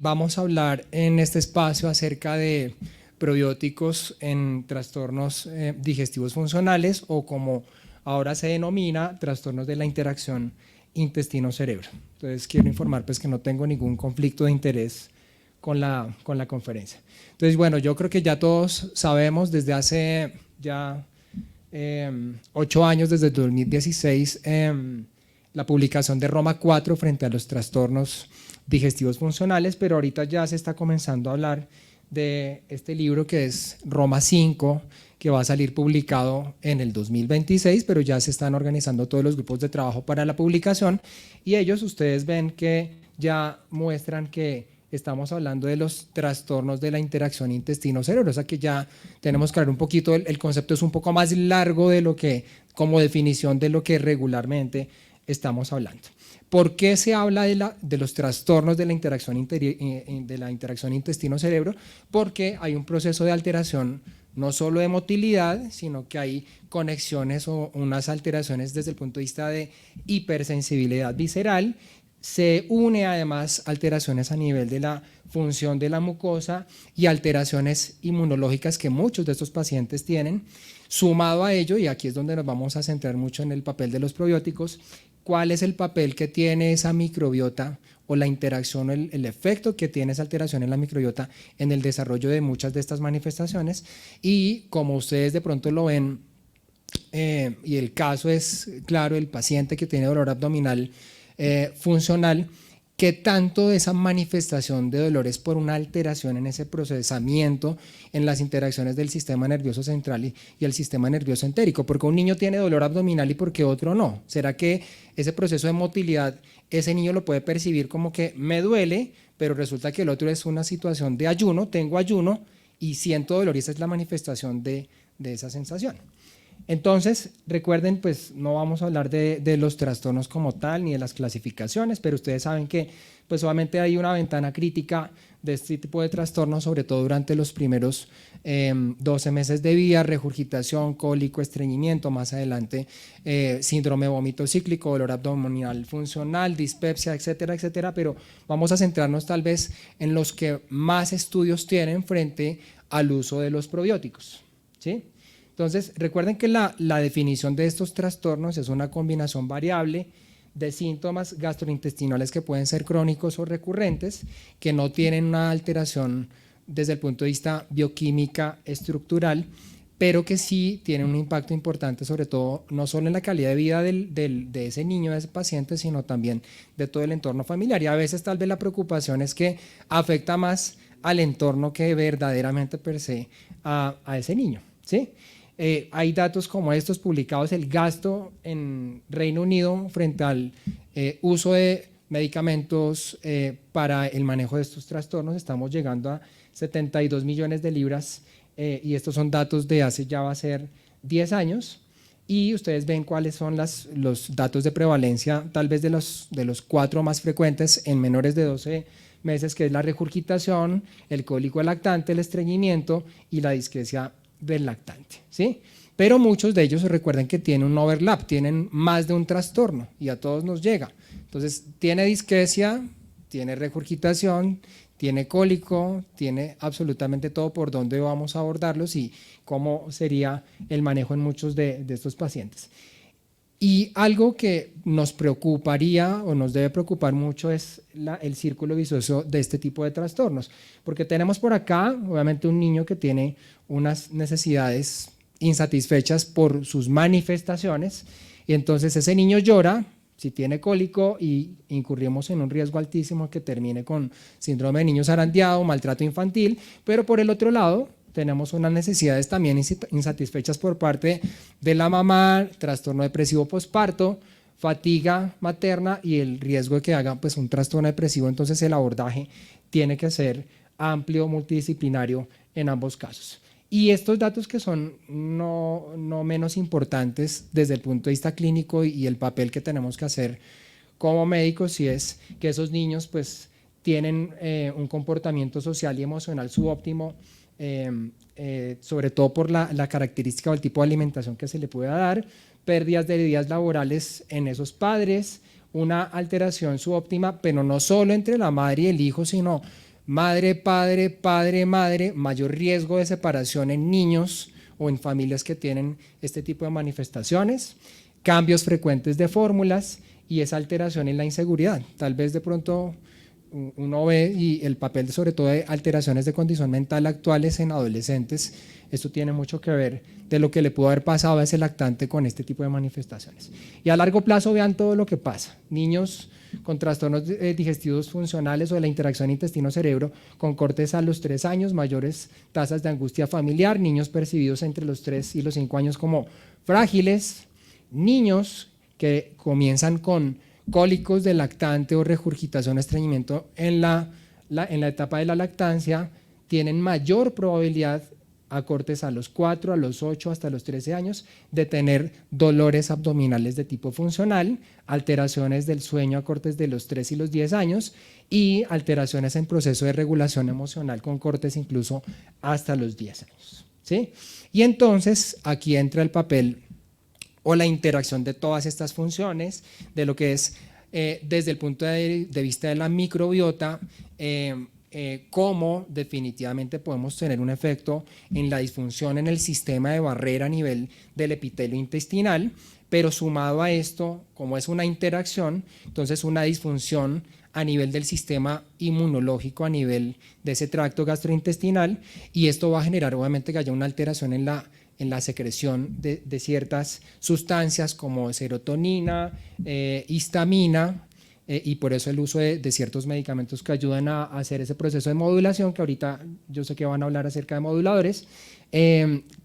Vamos a hablar en este espacio acerca de probióticos en trastornos digestivos funcionales o como ahora se denomina, trastornos de la interacción intestino-cerebro. Entonces quiero informar pues que no tengo ningún conflicto de interés con la conferencia. Entonces bueno, yo creo que ya todos sabemos desde hace ya 8 años, desde el 2016, la publicación de Roma 4 frente a los trastornos digestivos funcionales, pero ahorita ya se está comenzando a hablar de este libro que es Roma 5, que va a salir publicado en el 2026, pero ya se están organizando todos los grupos de trabajo para la publicación y ellos, ustedes ven que ya muestran que estamos hablando de los trastornos de la interacción intestino-cerebro, o sea que ya tenemos que hablar un poquito, el concepto es un poco más largo de lo que, como definición de lo que regularmente estamos hablando. ¿Por qué se habla de los trastornos de la interacción intestino-cerebro? Porque hay un proceso de alteración no solo de motilidad, sino que hay conexiones o unas alteraciones desde el punto de vista de hipersensibilidad visceral. Se une además alteraciones a nivel de la función de la mucosa y alteraciones inmunológicas que muchos de estos pacientes tienen. Sumado a ello, y aquí es donde nos vamos a centrar mucho en el papel de los probióticos, ¿cuál es el papel que tiene esa microbiota o la interacción, el efecto que tiene esa alteración en la microbiota en el desarrollo de muchas de estas manifestaciones? Y como ustedes de pronto lo ven, y el caso es claro, el paciente que tiene dolor abdominal funcional, ¿qué tanto de esa manifestación de dolor es por una alteración en ese procesamiento en las interacciones del sistema nervioso central y el sistema nervioso entérico? Porque un niño tiene dolor abdominal y por qué otro no. ¿Será que ese proceso de motilidad, ese niño lo puede percibir como que me duele, pero resulta que el otro es una situación de ayuno, tengo ayuno y siento dolor y esa es la manifestación de esa sensación? Entonces, recuerden, pues no vamos a hablar de los trastornos como tal ni de las clasificaciones, pero ustedes saben que pues obviamente hay una ventana crítica de este tipo de trastornos, sobre todo durante los primeros 12 meses de vida, regurgitación, cólico, estreñimiento, más adelante síndrome de vómito cíclico, dolor abdominal funcional, dispepsia, etcétera, etcétera, pero vamos a centrarnos tal vez en los que más estudios tienen frente al uso de los probióticos, ¿sí? Entonces, recuerden que la definición de estos trastornos es una combinación variable de síntomas gastrointestinales que pueden ser crónicos o recurrentes, que no tienen una alteración desde el punto de vista bioquímica estructural, pero que sí tienen un impacto importante, sobre todo, no solo en la calidad de vida de ese niño, de ese paciente, sino también de todo el entorno familiar. Y a veces tal vez la preocupación es que afecta más al entorno que verdaderamente per se a ese niño, ¿sí? Hay datos como estos publicados, el gasto en Reino Unido frente al uso de medicamentos para el manejo de estos trastornos, estamos llegando a 72 millones de libras y estos son datos de hace ya va a ser 10 años y ustedes ven cuáles son los datos de prevalencia tal vez de los 4 más frecuentes en menores de 12 meses, que es la regurgitación, el cólico lactante, el estreñimiento y la disquesia del lactante, ¿sí? Pero muchos de ellos, recuerden que tienen un overlap, tienen más de un trastorno y a todos nos llega. Entonces, tiene disquesia, tiene regurgitación, tiene cólico, tiene absolutamente todo por dónde vamos a abordarlos y cómo sería el manejo en muchos de estos pacientes. Y algo que nos preocuparía o nos debe preocupar mucho es el círculo vicioso de este tipo de trastornos, porque tenemos por acá obviamente un niño que tiene unas necesidades insatisfechas por sus manifestaciones y entonces ese niño llora si tiene cólico y incurrimos en un riesgo altísimo que termine con síndrome de niño zarandeado, maltrato infantil, pero por el otro lado tenemos unas necesidades también insatisfechas por parte de la mamá, trastorno depresivo posparto, fatiga materna y el riesgo de que haga pues un trastorno depresivo. Entonces el abordaje tiene que ser amplio, multidisciplinario en ambos casos. Y estos datos que son no menos importantes desde el punto de vista clínico y el papel que tenemos que hacer como médicos, si es que esos niños pues tienen un comportamiento social y emocional subóptimo, sobre todo por la característica o el tipo de alimentación que se le pueda dar, pérdidas de días laborales en esos padres, una alteración subóptima, pero no solo entre la madre y el hijo, sino madre, padre, padre, madre, mayor riesgo de separación en niños o en familias que tienen este tipo de manifestaciones, cambios frecuentes de fórmulas y esa alteración en la inseguridad. Tal vez de pronto uno ve y el papel sobre todo de alteraciones de condición mental actuales en adolescentes, esto tiene mucho que ver de lo que le pudo haber pasado a ese lactante con este tipo de manifestaciones. Y a largo plazo vean todo lo que pasa. Niños con trastornos digestivos funcionales o de la interacción intestino-cerebro con cortes a los 3 años, mayores tasas de angustia familiar, niños percibidos entre los 3 y los 5 años como frágiles, niños que comienzan con cólicos de lactante o regurgitación o estreñimiento en la etapa de la lactancia, tienen mayor probabilidad a cortes a los 4, a los 8, hasta los 13 años, de tener dolores abdominales de tipo funcional, alteraciones del sueño a cortes de los 3 y los 10 años y alteraciones en proceso de regulación emocional con cortes incluso hasta los 10 años. ¿Sí? Y entonces aquí entra el papel o la interacción de todas estas funciones, de lo que es desde el punto de vista de la microbiota, cómo definitivamente podemos tener un efecto en la disfunción en el sistema de barrera a nivel del epitelio intestinal, pero sumado a esto, como es una interacción, entonces una disfunción a nivel del sistema inmunológico, a nivel de ese tracto gastrointestinal, y esto va a generar obviamente que haya una alteración en la secreción de ciertas sustancias como serotonina, histamina, y por eso el uso de ciertos medicamentos que ayudan a hacer ese proceso de modulación, que ahorita yo sé que van a hablar acerca de moduladores,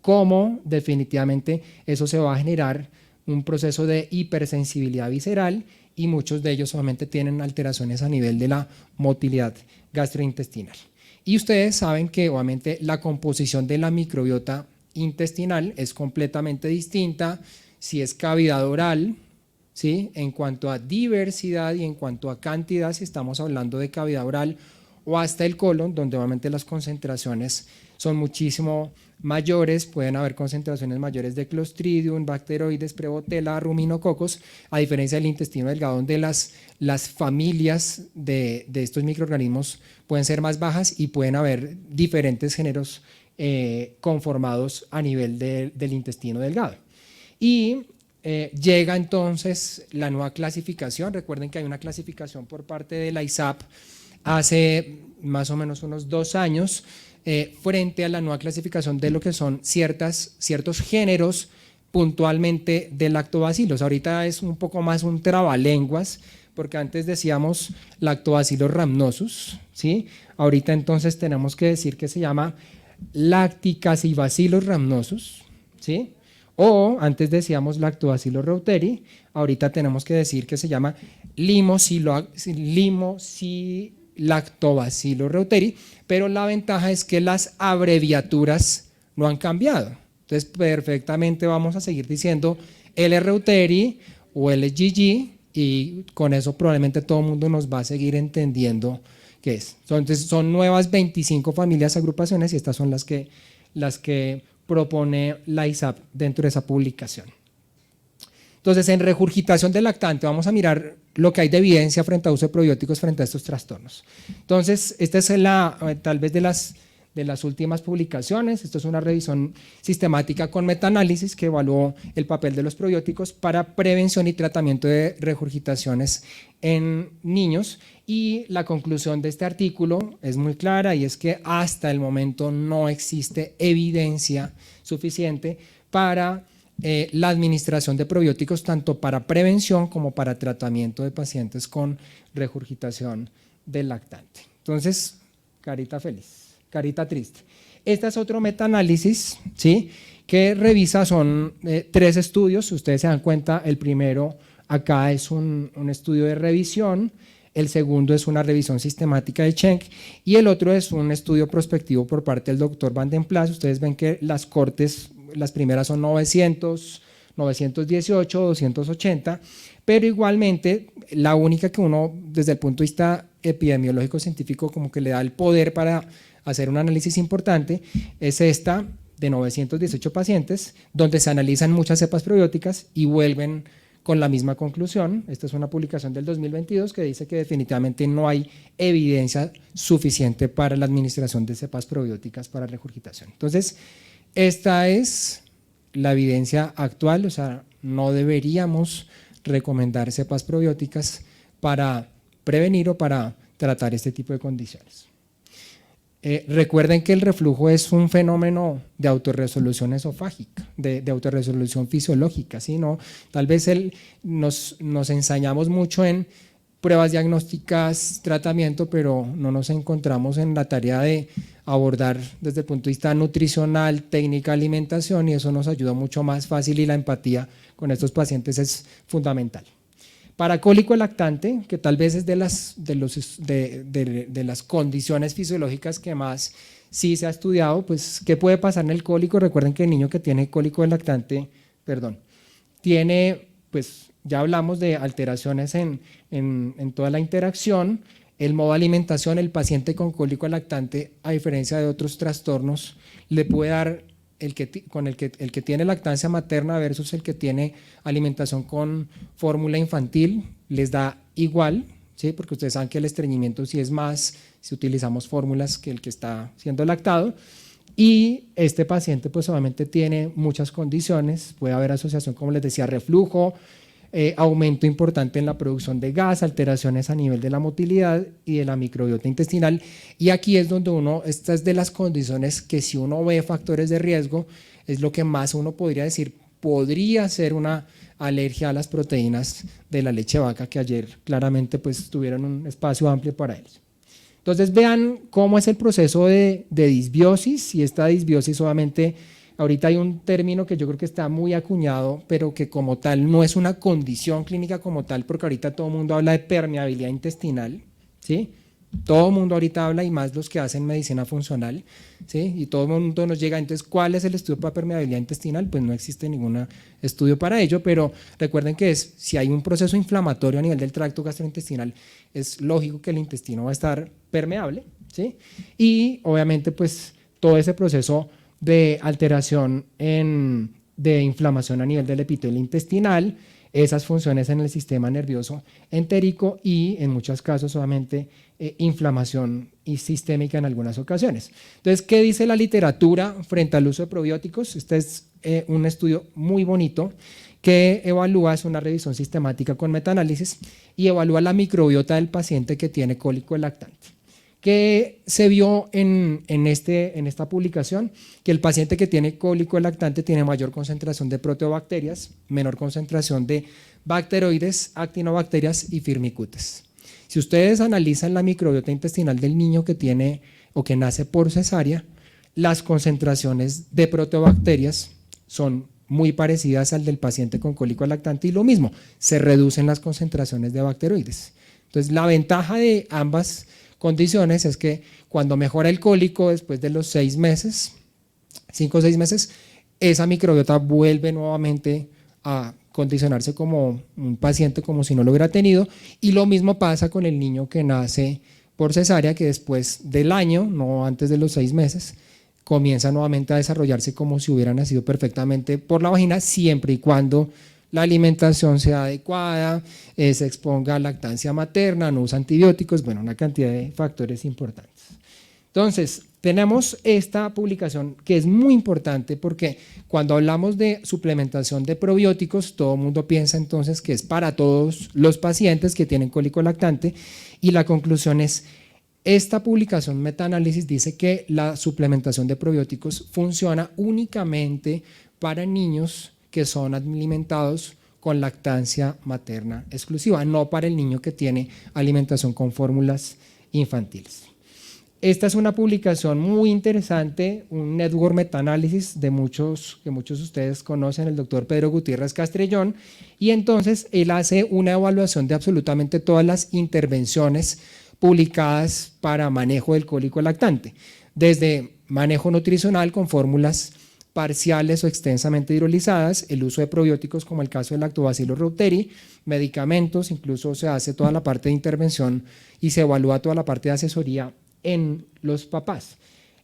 cómo definitivamente eso se va a generar un proceso de hipersensibilidad visceral y muchos de ellos solamente tienen alteraciones a nivel de la motilidad gastrointestinal. Y ustedes saben que obviamente la composición de la microbiota intestinal es completamente distinta si es cavidad oral, ¿sí? En cuanto a diversidad y en cuanto a cantidad, si estamos hablando de cavidad oral o hasta el colon, donde obviamente las concentraciones son muchísimo mayores, pueden haber concentraciones mayores de Clostridium, bacteroides, Prevotella, ruminococos, a diferencia del intestino delgado, donde las familias de estos microorganismos pueden ser más bajas y pueden haber diferentes géneros conformados a nivel del intestino delgado. Y llega entonces la nueva clasificación. Recuerden que hay una clasificación por parte de la ISAP hace más o menos unos 2 años frente a la nueva clasificación de lo que son ciertos géneros puntualmente de lactobacilos. Ahorita es un poco más un trabalenguas, porque antes decíamos lactobacillus rhamnosus, ¿sí? Ahorita entonces tenemos que decir que se llama lacticacibacillus rhamnosus, ¿sí? O antes decíamos Lactobacillus reuteri, ahorita tenemos que decir que se llama Lactobacillus reuteri, pero la ventaja es que las abreviaturas no han cambiado. Entonces perfectamente vamos a seguir diciendo L. reuteri o LGG y con eso probablemente todo el mundo nos va a seguir entendiendo qué es. Entonces son nuevas 25 familias, agrupaciones, y estas son las que propone la ISAP dentro de esa publicación. Entonces, en regurgitación del lactante vamos a mirar lo que hay de evidencia frente a uso de probióticos frente a estos trastornos. Entonces, esta es tal vez de las últimas publicaciones. Esto es una revisión sistemática con metaanálisis que evaluó el papel de los probióticos para prevención y tratamiento de regurgitaciones en niños, y la conclusión de este artículo es muy clara, y es que hasta el momento no existe evidencia suficiente para la administración de probióticos tanto para prevención como para tratamiento de pacientes con regurgitación del lactante. Entonces, carita feliz, carita triste. Este es otro metaanálisis, ¿sí?, que revisa, son 3 estudios. Ustedes se dan cuenta, el primero acá es un estudio de revisión, el segundo es una revisión sistemática de Schenck y el otro es un estudio prospectivo por parte del doctor Van den Plas. Ustedes ven que las cortes, las primeras son 900, 918, 280, pero igualmente la única que uno desde el punto de vista epidemiológico científico como que le da el poder para hacer un análisis importante es esta de 918 pacientes, donde se analizan muchas cepas probióticas y vuelven con la misma conclusión. Esta es una publicación del 2022 que dice que definitivamente no hay evidencia suficiente para la administración de cepas probióticas para regurgitación. Entonces, esta es la evidencia actual, o sea, no deberíamos recomendar cepas probióticas para prevenir o para tratar este tipo de condiciones. Recuerden que el reflujo es un fenómeno de autorresolución esofágica, de autorresolución fisiológica, ¿sí? ¿No? Tal vez nos ensañamos mucho en pruebas diagnósticas, tratamiento, pero no nos encontramos en la tarea de abordar desde el punto de vista nutricional, técnica, alimentación, y eso nos ayuda mucho más fácil, y la empatía con estos pacientes es fundamental. Para cólico lactante, que tal vez es de las condiciones fisiológicas que más sí se ha estudiado, pues ¿qué puede pasar en el cólico? Recuerden que el niño que tiene cólico lactante, tiene, pues ya hablamos de alteraciones en toda la interacción, el modo de alimentación. El paciente con cólico lactante, a diferencia de otros trastornos, le puede dar el que tiene lactancia materna versus el que tiene alimentación con fórmula infantil, les da igual, ¿sí? Porque ustedes saben que el estreñimiento sí es más si utilizamos fórmulas que el que está siendo lactado. Y este paciente pues obviamente tiene muchas condiciones, puede haber asociación, como les decía, reflujo, aumento importante en la producción de gas, alteraciones a nivel de la motilidad y de la microbiota intestinal. Y aquí es donde esta es de las condiciones que, si uno ve factores de riesgo, es lo que más uno podría decir, podría ser una alergia a las proteínas de la leche de vaca, que ayer claramente pues tuvieron un espacio amplio para ellos. Entonces vean cómo es el proceso de disbiosis, y esta disbiosis obviamente, ahorita hay un término que yo creo que está muy acuñado, pero que como tal no es una condición clínica como tal, porque ahorita todo el mundo habla de permeabilidad intestinal, ¿sí? Todo el mundo ahorita habla, y más los que hacen medicina funcional, ¿sí? Y todo el mundo nos llega. Entonces, ¿cuál es el estudio para permeabilidad intestinal? Pues no existe ningún estudio para ello, pero recuerden que si hay un proceso inflamatorio a nivel del tracto gastrointestinal, es lógico que el intestino va a estar permeable, ¿sí? Y obviamente pues todo ese proceso de alteración de inflamación a nivel del epitelio intestinal, esas funciones en el sistema nervioso entérico, y en muchos casos solamente inflamación y sistémica en algunas ocasiones. Entonces, ¿qué dice la literatura frente al uso de probióticos? Este es un estudio muy bonito que evalúa, es una revisión sistemática con metaanálisis, y evalúa la microbiota del paciente que tiene cólico lactante. ¿Qué se vio en esta publicación? Que el paciente que tiene cólico lactante tiene mayor concentración de proteobacterias, menor concentración de bacteroides, actinobacterias y firmicutes. Si ustedes analizan la microbiota intestinal del niño que tiene o que nace por cesárea, las concentraciones de proteobacterias son muy parecidas al del paciente con cólico lactante, y lo mismo, se reducen las concentraciones de bacteroides. Entonces, la ventaja de ambas condiciones es que cuando mejora el cólico después de los 6 meses, 5 o 6 meses, esa microbiota vuelve nuevamente a condicionarse como un paciente como si no lo hubiera tenido, y lo mismo pasa con el niño que nace por cesárea, que después del año, no antes de los 6 meses, comienza nuevamente a desarrollarse como si hubiera nacido perfectamente por la vagina, siempre y cuando la alimentación sea adecuada, se exponga a lactancia materna, no usa antibióticos, bueno, una cantidad de factores importantes. Entonces, tenemos esta publicación que es muy importante, porque cuando hablamos de suplementación de probióticos, todo el mundo piensa entonces que es para todos los pacientes que tienen cólico lactante, y la conclusión es: esta publicación metaanálisis dice que la suplementación de probióticos funciona únicamente para niños que son alimentados con lactancia materna exclusiva, no para el niño que tiene alimentación con fórmulas infantiles. Esta es una publicación muy interesante, un network metaanálisis que muchos de ustedes conocen, el doctor Pedro Gutiérrez Castrellón, y entonces él hace una evaluación de absolutamente todas las intervenciones publicadas para manejo del cólico lactante, desde manejo nutricional con fórmulas parciales o extensamente hidrolizadas, el uso de probióticos como el caso del Lactobacillus reuteri, medicamentos, incluso se hace toda la parte de intervención y se evalúa toda la parte de asesoría en los papás.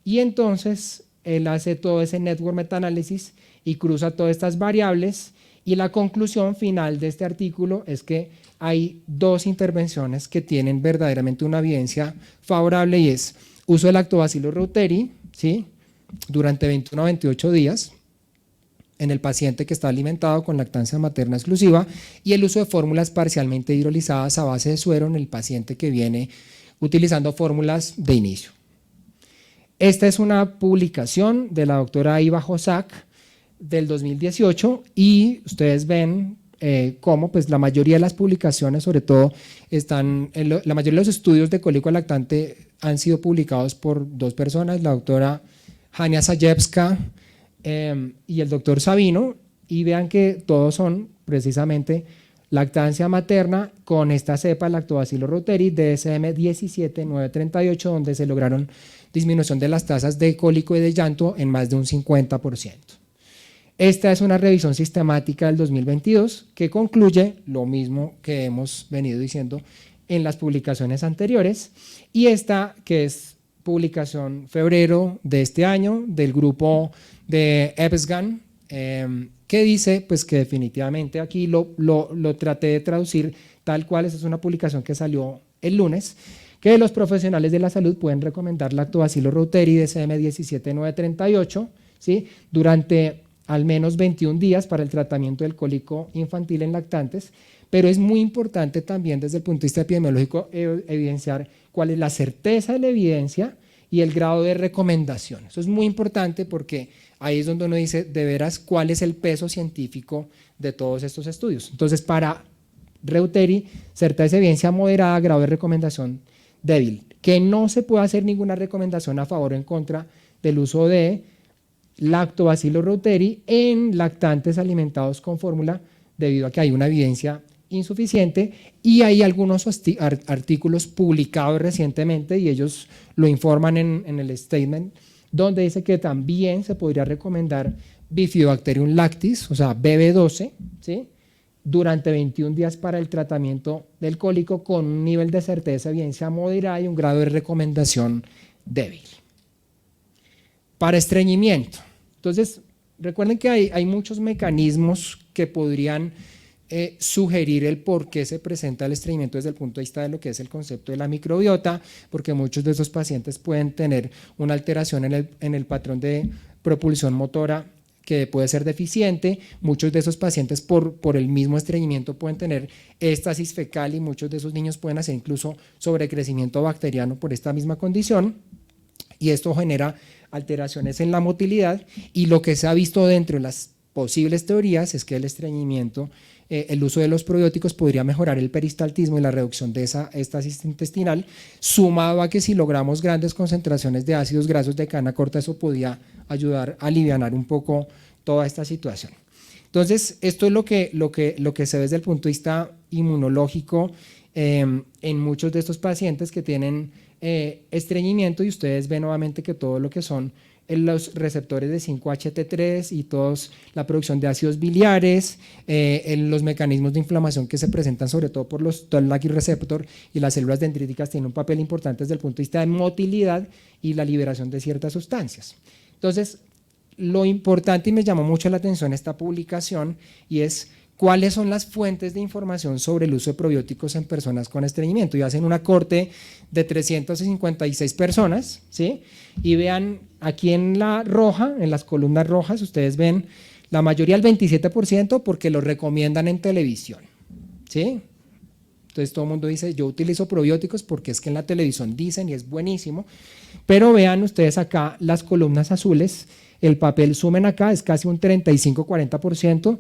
Y entonces él hace todo ese network metaanálisis y cruza todas estas variables, Y la conclusión final de este artículo es que hay dos intervenciones que tienen verdaderamente una evidencia favorable y es uso del Lactobacillus reuteri, ¿sí?, durante 21 a 28 días en el paciente que está alimentado con lactancia materna exclusiva y el uso de fórmulas parcialmente hidrolizadas a base de suero en el paciente que viene utilizando fórmulas de inicio. Esta es una publicación de la doctora Iva Josak del 2018 y ustedes ven cómo pues, la mayoría de las publicaciones, sobre todo, la mayoría de los estudios de cólico lactante han sido publicados por dos personas, la doctora Hania Zajewska y el doctor Sabino, y vean que todos son precisamente lactancia materna con esta cepa Lactobacillus reuteri DSM 17938, donde se lograron disminución de las tasas de cólico y de llanto en más de un 50%. Esta es una revisión sistemática del 2022 que concluye lo mismo que hemos venido diciendo en las publicaciones anteriores, y esta que es publicación febrero de este año del grupo de EBSGAN, que dice pues, que definitivamente aquí lo traté de traducir tal cual. Esa es una publicación que salió el lunes, que los profesionales de la salud pueden recomendar Lactobacillus reuteri DSM 17938, ¿sí?, durante al menos 21 días para el tratamiento del cólico infantil en lactantes, pero es muy importante también desde el punto de vista epidemiológico evidenciar cuál es la certeza de la evidencia y el grado de recomendación. Eso es muy importante porque ahí es donde uno dice de veras cuál es el peso científico de todos estos estudios. Entonces, para reuteri, certeza de evidencia moderada, grado de recomendación débil, que no se puede hacer ninguna recomendación a favor o en contra del uso de Lactobacillus reuteri en lactantes alimentados con fórmula debido a que hay una evidencia insuficiente, y hay algunos artículos publicados recientemente y ellos lo informan en el statement, donde dice que también se podría recomendar Bifidobacterium lactis, o sea BB12, ¿sí?, durante 21 días para el tratamiento del cólico con un nivel de certeza de evidencia moderada y un grado de recomendación débil. Para estreñimiento, entonces recuerden que hay muchos mecanismos que podrían sugerir el por qué se presenta el estreñimiento desde el punto de vista de lo que es el concepto de la microbiota, porque muchos de esos pacientes pueden tener una alteración en el patrón de propulsión motora que puede ser deficiente. Muchos de esos pacientes por el mismo estreñimiento pueden tener éstasis fecal y muchos de esos niños pueden hacer incluso sobrecrecimiento bacteriano por esta misma condición, y esto genera alteraciones en la motilidad, y lo que se ha visto dentro de las posibles teorías es que el estreñimiento, el uso de los probióticos podría mejorar el peristaltismo y la reducción de esa éstasis intestinal, sumado a que si logramos grandes concentraciones de ácidos grasos de cadena corta, eso podía ayudar a alivianar un poco toda esta situación. Entonces, esto es lo que se ve desde el punto de vista inmunológico en muchos de estos pacientes que tienen estreñimiento, y ustedes ven nuevamente que todo lo que son los receptores de 5-HT3 y todos la producción de ácidos biliares, los mecanismos de inflamación que se presentan sobre todo por los toll-like receptor y las células dendríticas tienen un papel importante desde el punto de vista de motilidad y la liberación de ciertas sustancias. Entonces, lo importante, y me llamó mucho la atención esta publicación, y es cuáles son las fuentes de información sobre el uso de probióticos en personas con estreñimiento, y hacen una corte de 356 personas, ¿sí? Y vean aquí en la roja, en las columnas rojas, ustedes ven la mayoría, el 27%, porque lo recomiendan en televisión, ¿sí? Entonces todo el mundo dice, yo utilizo probióticos porque es que en la televisión dicen y es buenísimo, pero vean ustedes acá las columnas azules, el papel sumen acá, es casi un 35-40%,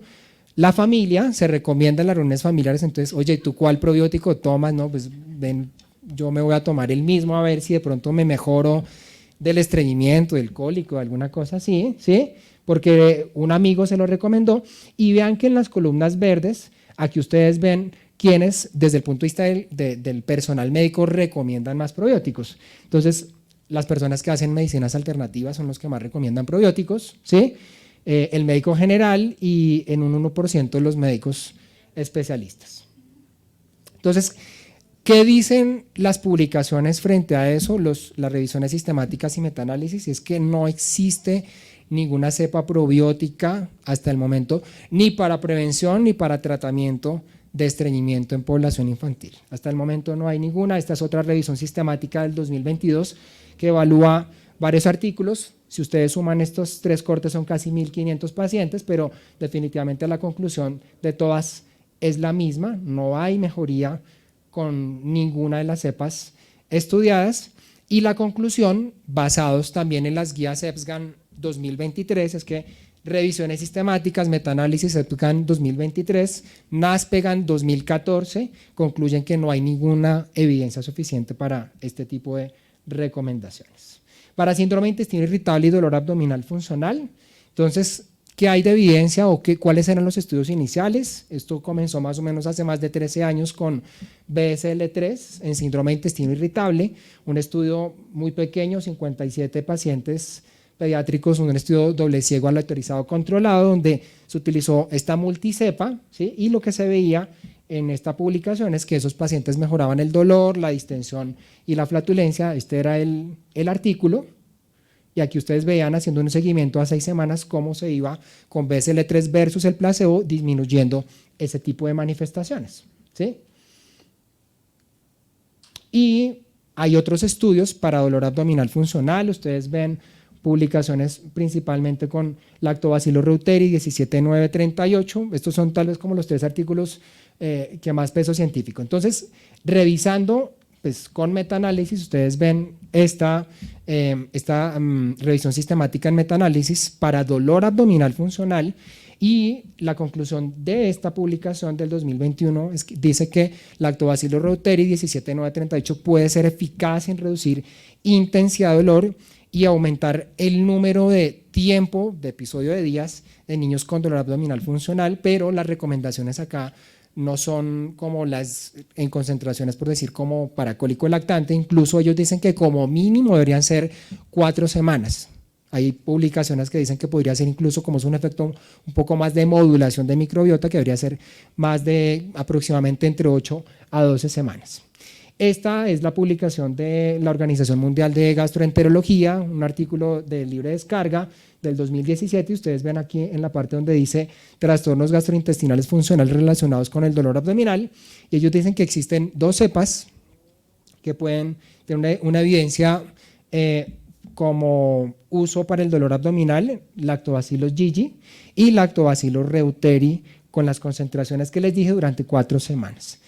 la familia, se recomienda en las reuniones familiares, entonces, oye, ¿tú cuál probiótico tomas? No, pues ven, yo me voy a tomar el mismo a ver si de pronto me mejoro del estreñimiento, del cólico, alguna cosa así, ¿sí? Porque un amigo se lo recomendó, y vean que en las columnas verdes, aquí ustedes ven quienes desde el punto de vista del personal médico recomiendan más probióticos. Entonces, las personas que hacen medicinas alternativas son los que más recomiendan probióticos, ¿sí? El médico general y en un 1% los médicos especialistas. Entonces, ¿qué dicen las publicaciones frente a eso? Las revisiones sistemáticas y metaanálisis es que no existe ninguna cepa probiótica hasta el momento, ni para prevención ni para tratamiento de estreñimiento en población infantil. Hasta el momento no hay ninguna. Esta es otra revisión sistemática del 2022 que evalúa varios artículos. Si ustedes suman estos 3 cortes son casi 1.500 pacientes, pero definitivamente la conclusión de todas es la misma, no hay mejoría con ninguna de las cepas estudiadas. Y la conclusión, basados también en las guías EBSGAN 2023, es que revisiones sistemáticas, metaanálisis EBSGAN 2023, NASPEGAN 2014, concluyen que no hay ninguna evidencia suficiente para este tipo de recomendaciones. Para síndrome de intestino irritable y dolor abdominal funcional, entonces, ¿qué hay de evidencia o cuáles eran los estudios iniciales? Esto comenzó más o menos hace más de 13 años con BSL-3 en síndrome de intestino irritable, un estudio muy pequeño, 57 pacientes pediátricos, un estudio doble ciego aleatorizado controlado, donde se utilizó esta multicepa, ¿sí? Y lo que se veía en esta publicación es que esos pacientes mejoraban el dolor, la distensión y la flatulencia. Este era el artículo. Y aquí ustedes veían haciendo un seguimiento a 6 semanas cómo se iba con BSL-3 versus el placebo disminuyendo ese tipo de manifestaciones, ¿sí? Y hay otros estudios para dolor abdominal funcional. Ustedes ven publicaciones principalmente con Lactobacillus reuteri 17938. Estos son tal vez como los 3 artículos que más peso científico. Entonces, revisando pues, con metaanálisis, ustedes ven esta revisión sistemática en metaanálisis para dolor abdominal funcional, y la conclusión de esta publicación del 2021 es que dice que Lactobacillus reuteri 17938 puede ser eficaz en reducir intensidad de dolor y aumentar el número de tiempo de episodio de días de niños con dolor abdominal funcional, pero las recomendaciones acá no son como las en concentraciones, por decir, como para cólico lactante. Incluso ellos dicen que como mínimo deberían ser 4 semanas. Hay publicaciones que dicen que podría ser incluso, como es un efecto un poco más de modulación de microbiota, que debería ser más de aproximadamente entre 8 a 12 semanas. Esta es la publicación de la Organización Mundial de Gastroenterología, un artículo de libre descarga del 2017, y ustedes ven aquí en la parte donde dice trastornos gastrointestinales funcionales relacionados con el dolor abdominal, y ellos dicen que existen 2 cepas que pueden tener una evidencia como uso para el dolor abdominal, Lactobacillus GG y Lactobacillus reuteri, con las concentraciones que les dije durante 4 semanas.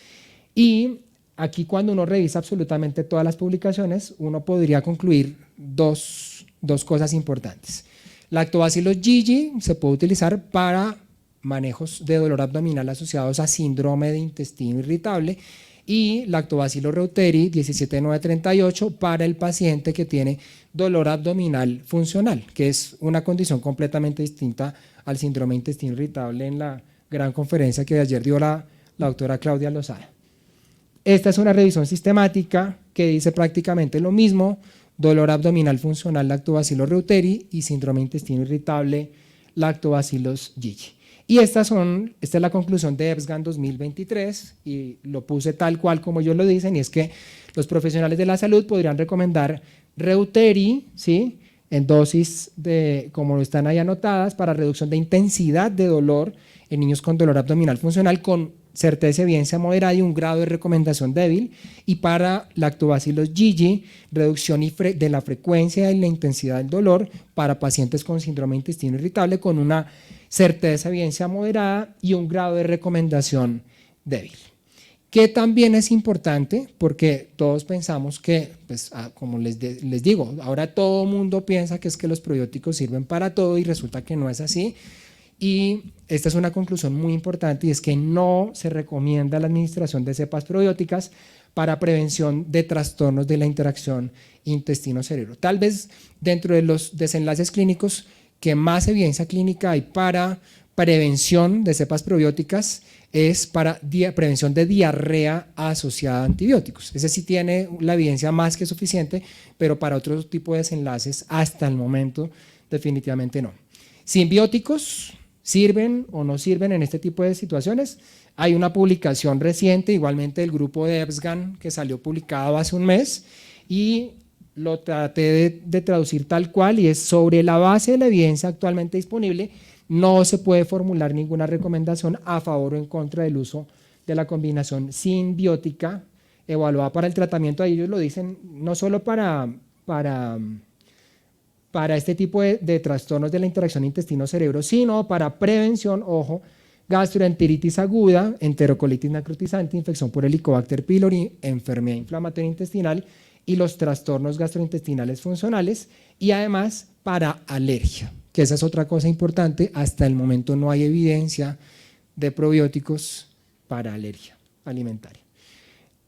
Y aquí, cuando uno revisa absolutamente todas las publicaciones, uno podría concluir dos cosas importantes. Lactobacillus GG se puede utilizar para manejos de dolor abdominal asociados a síndrome de intestino irritable, y Lactobacillus reuteri 17938 para el paciente que tiene dolor abdominal funcional, que es una condición completamente distinta al síndrome de intestino irritable en la gran conferencia que ayer dio la doctora Claudia Lozada. Esta es una revisión sistemática que dice prácticamente lo mismo: dolor abdominal funcional Lactobacillus reuteri y síndrome de intestino irritable Lactobacillus GG. Y esta es la conclusión de EBSGAN 2023, y lo puse tal cual como ellos lo dicen, y es que los profesionales de la salud podrían recomendar reuteri, ¿sí?, en dosis como están ahí anotadas, para reducción de intensidad de dolor en niños con dolor abdominal funcional con certeza de evidencia moderada y un grado de recomendación débil, y para Lactobacillus GG, reducción de la frecuencia y la intensidad del dolor para pacientes con síndrome de intestino irritable con una certeza de evidencia moderada y un grado de recomendación débil. Que también es importante, porque todos pensamos que, pues, como les digo, ahora todo el mundo piensa que es que los probióticos sirven para todo, y resulta que no es así. Y esta es una conclusión muy importante, y es que no se recomienda la administración de cepas probióticas para prevención de trastornos de la interacción intestino-cerebro. Tal vez dentro de los desenlaces clínicos que más evidencia clínica hay para prevención de cepas probióticas es para prevención de diarrea asociada a antibióticos. Ese sí tiene la evidencia más que suficiente, pero para otro tipo de desenlaces hasta el momento definitivamente no. Simbióticos, ¿sirven o no sirven en este tipo de situaciones? Hay una publicación reciente, igualmente del grupo de EBSGAN, que salió publicado hace un mes, y lo traté de traducir tal cual y es: sobre la base de la evidencia actualmente disponible, no se puede formular ninguna recomendación a favor o en contra del uso de la combinación simbiótica evaluada para el tratamiento. Ellos lo dicen no solo para este tipo de trastornos de la interacción intestino-cerebro, sino para prevención, ojo, gastroenteritis aguda, enterocolitis necrotizante, infección por Helicobacter pylori, enfermedad inflamatoria intestinal y los trastornos gastrointestinales funcionales, y además para alergia, que esa es otra cosa importante. Hasta el momento no hay evidencia de probióticos para alergia alimentaria.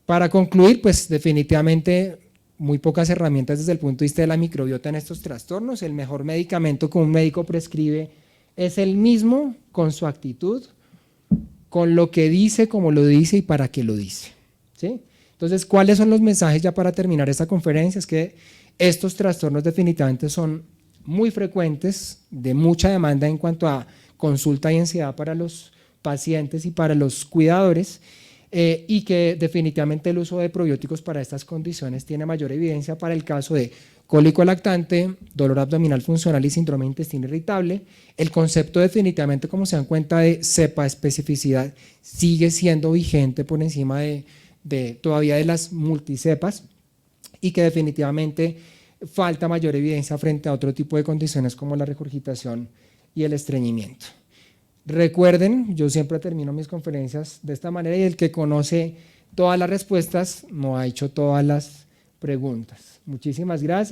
Para concluir, pues definitivamente muy pocas herramientas desde el punto de vista de la microbiota en estos trastornos. El mejor medicamento que un médico prescribe es el mismo, con su actitud, con lo que dice, como lo dice y para qué lo dice, ¿sí? Entonces, ¿cuáles son los mensajes ya para terminar esta conferencia? Es que estos trastornos definitivamente son muy frecuentes, de mucha demanda en cuanto a consulta y ansiedad para los pacientes y para los cuidadores, y que definitivamente el uso de probióticos para estas condiciones tiene mayor evidencia para el caso de cólico lactante, dolor abdominal funcional y síndrome de intestino irritable. El concepto definitivamente, como se dan cuenta, de cepa especificidad sigue siendo vigente por encima todavía de las multicepas, y que definitivamente falta mayor evidencia frente a otro tipo de condiciones como la regurgitación y el estreñimiento. Recuerden, yo siempre termino mis conferencias de esta manera, y el que conoce todas las respuestas no ha hecho todas las preguntas. Muchísimas gracias.